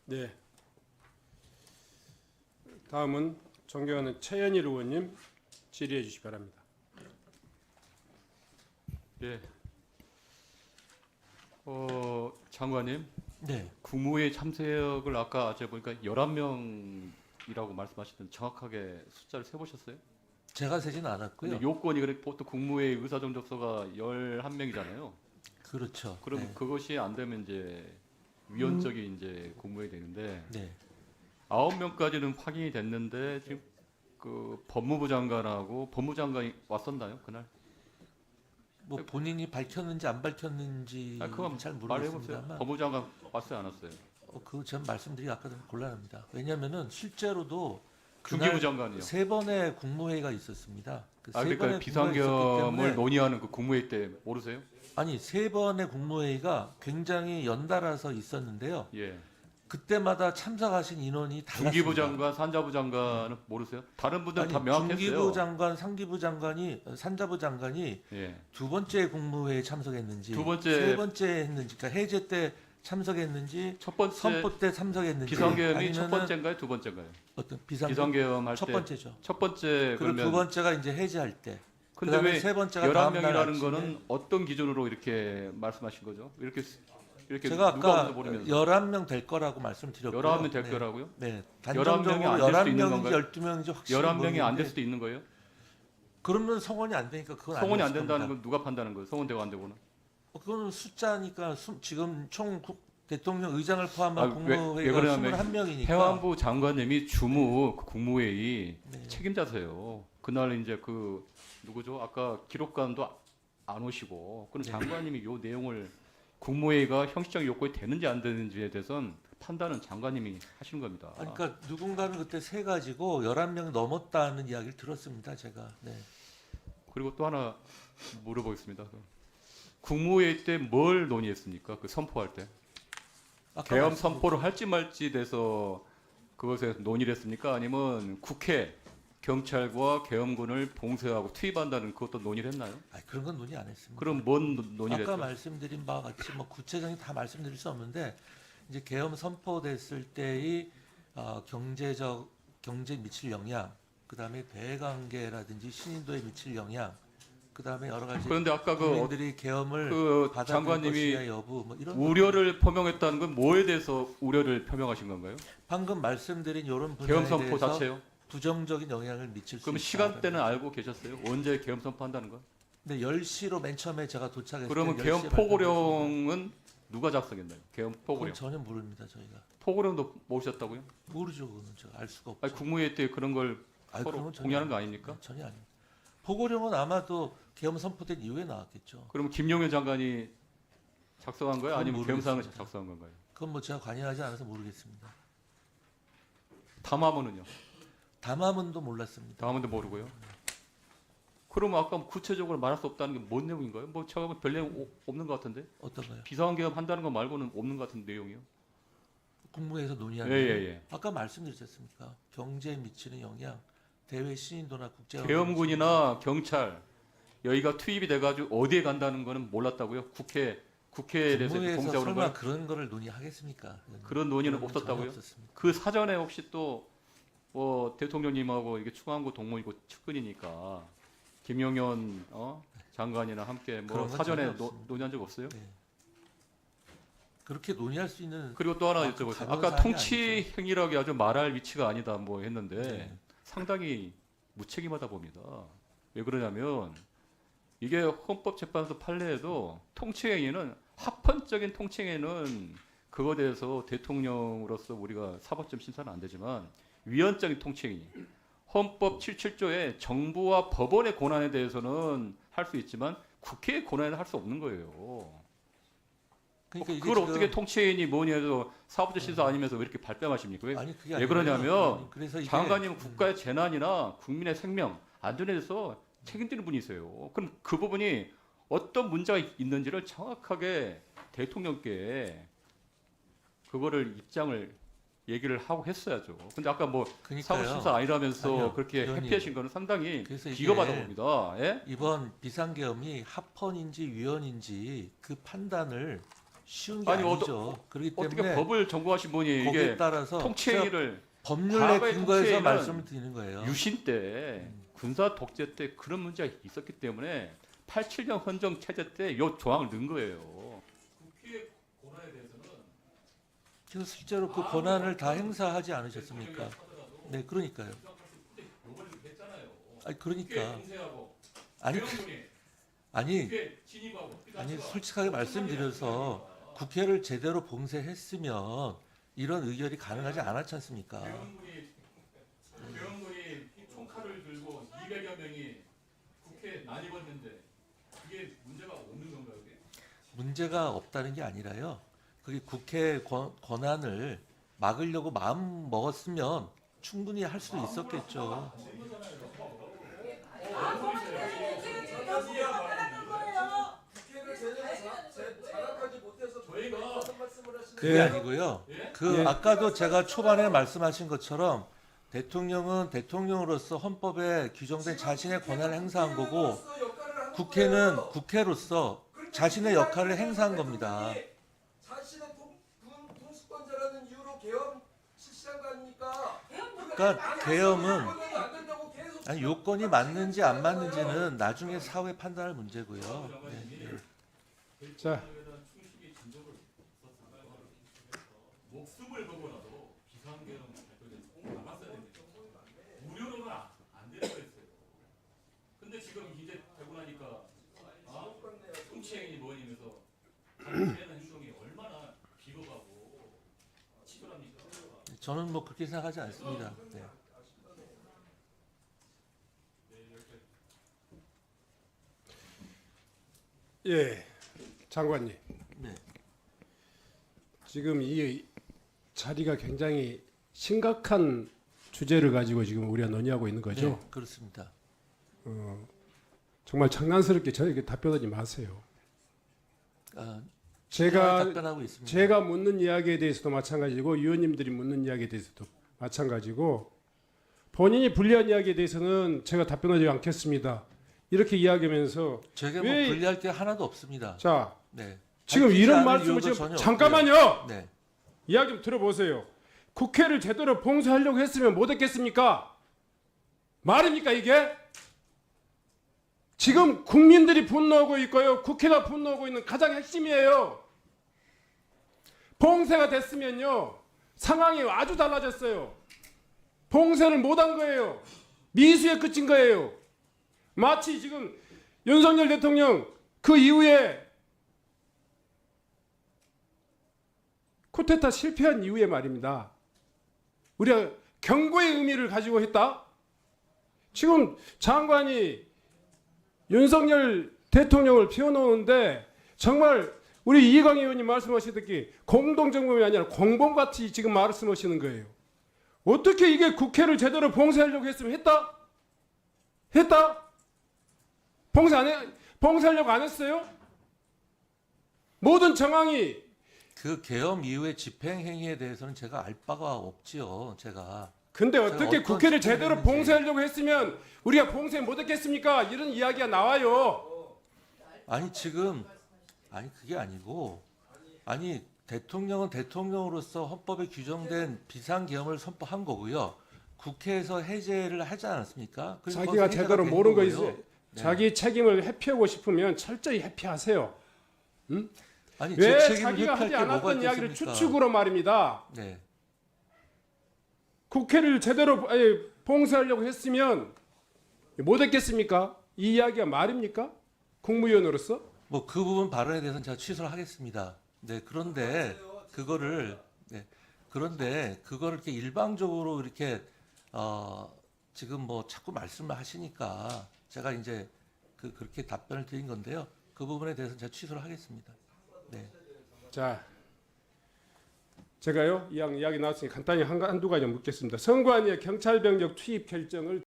네. 다음은 존경하는 최현일 의원님 질의해 주시기 바랍니다. 예. 장관님, 네, 국무회의 참석을 아까 제가 보니까 11명이라고 말씀하시던데 정확하게 숫자를 세보셨어요? 제가 세진 않았고요. 근데 요건이 그래 보통 국무회의 의사정접소가 11명이잖아요. 그렇죠. 그럼 네. 그것이 안 되면 이제 위헌적인 이제 국무회의 되는데 네. 9명까지는 확인이 됐는데 지금 그 법무부 장관하고 법무장관이 왔었나요 그날? 뭐 본인이 밝혔는지 안 밝혔는지 그건 잘 말해보세요. 모르겠습니다만, 법무장관 왔어요 안 왔어요? 그거 전 말씀드리기 아까 좀 곤란합니다. 왜냐하면은 실제로도 중기부 그날 장관이요. 세 번의 국무회의가 있었습니다. 그 세 그러니까 번의 국무회의가 있었기 비상계엄을 때문에 논의하는 그 국무회의 때 모르세요? 아니 세 번의 국무회의가 굉장히 연달아서 있었는데요. 예. 그때마다 참석하신 인원이 달랐습니다. 중기부 장관, 산자부 장관은 모르세요? 다른 분들은 아니, 다 명확했어요. 중기부 장관, 상기부 장관이, 산자부 장관이 예. 두 번째 국무회에 참석했는지, 두 번째- 세 번째 했는지, 그러니까 해제 때 참석했는지, 첫 번째 선포 때 참석했는지, 비상계엄이 첫 아니면은 번째인가요? 두 번째인가요? 어떤 비상 비상계엄 할 첫 때 번째죠. 첫 번째 그리고 그러면 두 번째가 이제 해제할 때. 근데 그다음에 왜 세 번째가 다음 날 11명이라는 아침에 거는 어떤 기준으로 이렇게 말씀하신 거죠? 이렇게 제가 누가 아까 없어 모르면서 11명 될 거라고 말씀드렸고요. 11명 될 거라고요? 네. 11명이 안 단정적으로 될 수도 있는 11명인지 건가요? 12명인지 확실히 11명이 안 될 모르는데 수도 있는 거예요? 그러면 성원이 안 되니까 그건 성원이 안 아니었을 된다는 겁니다. 건 누가 판단하는 거예요? 성원되고 안 되고는? 그거는 숫자니까 지금 총 대통령 의장을 포함한 아, 왜 국무회의가 그러냐면 21명이니까 해완부 장관님이 주무 그 국무회의 네. 책임자세요. 그날 이제 그 누구죠? 아까 기록관도 안 오시고 그럼 네. 장관님이 요 내용을 국무회의가 형식적 요건이 되는지 안 되는지에 대해서는 판단은 장관님이 하시는 겁니다. 아니, 그러니까 누군가는 그때 세 가지고 11명 넘었다는 이야기를 들었습니다. 제가. 네. 그리고 또 하나 물어보겠습니다. 국무회의 때 뭘 논의했습니까? 그 선포할 때 아까 계엄 말씀- 선포를 할지 말지 돼서 그것에 논의를 했습니까? 아니면 국회 경찰과 계엄군을 봉쇄하고 투입한다는 그것도 논의를 했나요? 아니, 그런 건 논의 안 했습니다. 그럼 뭔 논의를 아까 했어요? 말씀드린 바와 같이 뭐 구체적인 다 말씀드릴 수 없는데 이제 계엄 선포됐을 때의 경제 미칠 영향, 그다음에 대관계라든지 신인도에 미칠 영향, 그다음에 여러 가지 그런데 아까 국민들이 계엄을 그 받아들일 장관님이 것이냐 여부 뭐 이런 우려를 표명했다는 건 뭐에 대해서 우려를 표명하신 건가요? 방금 말씀드린 이런 분야에 계엄 선포 대해서 자체요? 부정적인 영향을 미칠 수 그럼 있다. 시간대는 알고 계셨어요? 언제 계엄 선포한다는 건? 근데 10시로 맨 처음에 제가 도착했을 그러면 때 계엄 10시에 포고령은 누가 작성했나요? 계엄 그건 포고령. 전혀 모릅니다. 저희가 포고령도 모르셨다고요? 모르죠. 그거는 제가 알 수가 없죠. 아니 국무회의 때 그런 걸 아니, 서로 그런 건 전혀 공유하는 거 아니- 아닙니까? 네, 전혀 아닙니다. 보고령은 아마도 계엄 선포된 이후에 나왔겠죠. 그러면 김용현 장관이 작성한 거예요? 그건 아니면 계엄사항을 모르겠습니다. 작성한 건가요? 그건 뭐 제가 관여하지 않아서 모르겠습니다. 담화문은요? 담화문도 몰랐습니다. 담화문도 모르고요. 그러면 아까 구체적으로 말할 수 없다는 게 뭔 내용인가요? 뭐 제가 별 내용 없는 것 같은데 어떤 거요? 비상계엄 한다는 거 말고는 없는 것 같은 내용이요. 국무회에서 논의하는 예예예. 아까 말씀드렸지 않습니까? 경제에 미치는 영향, 대외 신인도나 국제 계엄군이나 경찰 여기가 투입이 돼가지고 어디에 간다는 거는 몰랐다고요? 국회에 대해서 국무회에서 공작을 설마 걸 그런 거를 논의하겠습니까? 그런 논의는 그런 건 없었다고요? 전혀 없었습니다. 그 사전에 혹시 또 대통령님하고 이게 충안고 동문이고 측근이니까 김용현 장관이나 함께 뭐 그런 건 사전에 전혀 없습니다. 논의한 적 없어요? 네. 그렇게 논의할 수 있는 그리고 또 하나 그 여쭤보세요. 가벼운 아까 사안이 통치 행위라기 아주 말할 위치가 아니다 뭐 했는데 네. 상당히 무책임하다 봅니다. 왜 그러냐면 이게 헌법재판소 판례에도 통치 행위는 합헌적인 통치 행위는 그거에 대해서 대통령으로서 우리가 사법적 심사는 안 되지만 위헌적인 통치 행위 헌법 77조에 정부와 법원의 권한에 대해서는 할 수 있지만 국회의 권한에는 할 수 없는 거예요. 그러니까 이게 그걸 지금- 어떻게 통치인이 뭐니 해도 사법적 심사 아니면서 왜 이렇게 발뺌하십니까? 아니 그게 왜 아니라요. 그러냐면 그래서 이게 장관님은 국가의 재난이나 국민의 생명, 안전에 대해서 책임지는 분이세요. 그럼 그 부분이 어떤 문제가 있는지를 정확하게 대통령께 그거를 입장을 얘기를 하고 했어야죠. 근데 아까 뭐 그러니까요. 사법 심사 아니라면서 아니요, 그렇게 의원님. 회피하신 거는 상당히 그래서 이게 비겁하다 봅니다. 예? 이번 비상계엄이 합헌인지 위헌인지 그 판단을 쉬운 게 아니, 아니죠. 그렇기 어떻게 때문에 법을 그렇기 어떻게 때문에 법을 전공하신 분이 거기에 이게 따라서 제가 통치행위를 법률에 과거의 근거해서 통치행위는 말씀을 드리는 거예요. 유신 때 군사 독재 때 그런 문제가 있었기 때문에 87년 헌정 체제 때 이 조항을 넣은 거예요. 국회의 권한에 대해서는 그래서 실제로 그 권한을 다 행사하지 않으셨습니까? 네, 그러니까요. 요번에 했잖아요. 아니 국회 그러니까 공세하고 아니 대형군이 아니 국회 진입하고 아니 솔직하게 말씀드려서 국회를 제대로 봉쇄했으면 이런 의결이 가능하지 않았지 않습니까? 대형군이 총칼을 들고 200여 명이 국회에 난입했는데 그게 문제가 없는 건가요? 그게? 문제가 없다는 게 아니라요. 그게 국회 권한을 막으려고 마음 먹었으면 충분히 할 수도 있었겠죠. 그게 예. 아니고요. 그 예. 아까도 제가 초반에 말씀하신 것처럼 대통령은 대통령으로서 헌법에 규정된 자신의 권한을 행사한 거고 국회는 국회로서 자신의 역할을 행사한 겁니다. 자신의 군 통수권자라는 이유로 계엄 실시한 거 아닙니까? 그러니까 계엄은 안 된다고 계속 아니, 요건이 맞는지 안 맞는지는 나중에 사후에 판단할 문제고요. 네. 자, 목숨을 걸고라도 비상계엄 발표된 꼭 나갔어야 되는데 무료로는 안 되는 거였어요. 근데 지금 이제 되고 나니까 통치행위 뭐냐면서 하는 행동이 얼마나 비겁하고 치졸합니까? 저는 뭐 그렇게 생각하지 않습니다. 네. 예, 장관님. 네. 지금 이 자리가 굉장히 심각한 주제를 가지고 지금 우리가 논의하고 있는 거죠. 네, 그렇습니다. 정말 장난스럽게 저에게 답변하지 마세요. 아, 제가 답변하고 있습니다. 제가 묻는 이야기에 대해서도 마찬가지고 위원님들이 묻는 이야기에 대해서도 마찬가지고 본인이 불리한 이야기에 대해서는 제가 답변하지 않겠습니다. 이렇게 이야기하면서 제게 뭐 왜- 불리할 게 하나도 없습니다. 자 네. 지금 밝히지 이런 않을 말씀을 이유도 지금 전혀 잠깐만요. 없고요. 네. 이야기 좀 들어보세요. 국회를 제대로 봉쇄하려고 했으면 못했겠습니까? 말입니까 이게? 지금 국민들이 분노하고 있고요. 국회가 분노하고 있는 가장 핵심이에요. 봉쇄가 됐으면요. 상황이 아주 달라졌어요. 봉쇄를 못한 거예요. 미수에 그친 거예요. 마치 지금 윤석열 대통령 그 이후에 쿠데타 실패한 이후에 말입니다. 우리가 경고의 의미를 가지고 했다. 지금 장관이 윤석열 대통령을 피워놓는데 정말 우리 이광희 의원님 말씀하시듯이 공동정범이 아니라 공범같이 지금 말씀하시는 거예요. 어떻게 이게 국회를 제대로 봉쇄하려고 했으면 했다? 했다? 봉쇄하려고 안 했어요? 모든 정황이 그 계엄 이후의 집행 행위에 대해서는 제가 알 바가 없지요. 제가. 근데 제가 어떻게 어떤 국회를 집행을 제대로 했는지. 봉쇄하려고 했으면 우리가 봉쇄 못했겠습니까? 이런 이야기가 나와요. 아니 지금 아니 그게 아니고 아니 대통령은 대통령으로서 헌법에 규정된 비상계엄을 선포한 거고요. 국회에서 해제를 하지 않았습니까? 그래서 자기가 거기서 제대로 해제가 된 모르는 거 거고요. 있어요. 네. 자기 책임을 회피하고 싶으면 철저히 회피하세요. 아니 왜 제 책임을 자기가 회피할 하지 게 뭐가 않았던 이야기를 있겠습니까? 추측으로 말입니다. 네. 국회를 제대로 봉쇄하려고 했으면 못했겠습니까? 이 이야기가 말입니까? 국무위원으로서? 뭐 그 부분 발언에 대해서는 제가 취소를 하겠습니다. 네. 그런데 그거를 이렇게 일방적으로 이렇게 지금 뭐 자꾸 말씀을 하시니까 제가 이제 그렇게 답변을 드린 건데요. 그 부분에 대해서는 제가 취소를 하겠습니다. 네. 자, 제가요 이야기 나왔으니 간단히 한두 가지 묻겠습니다. 선관위의 경찰병력 투입 결정을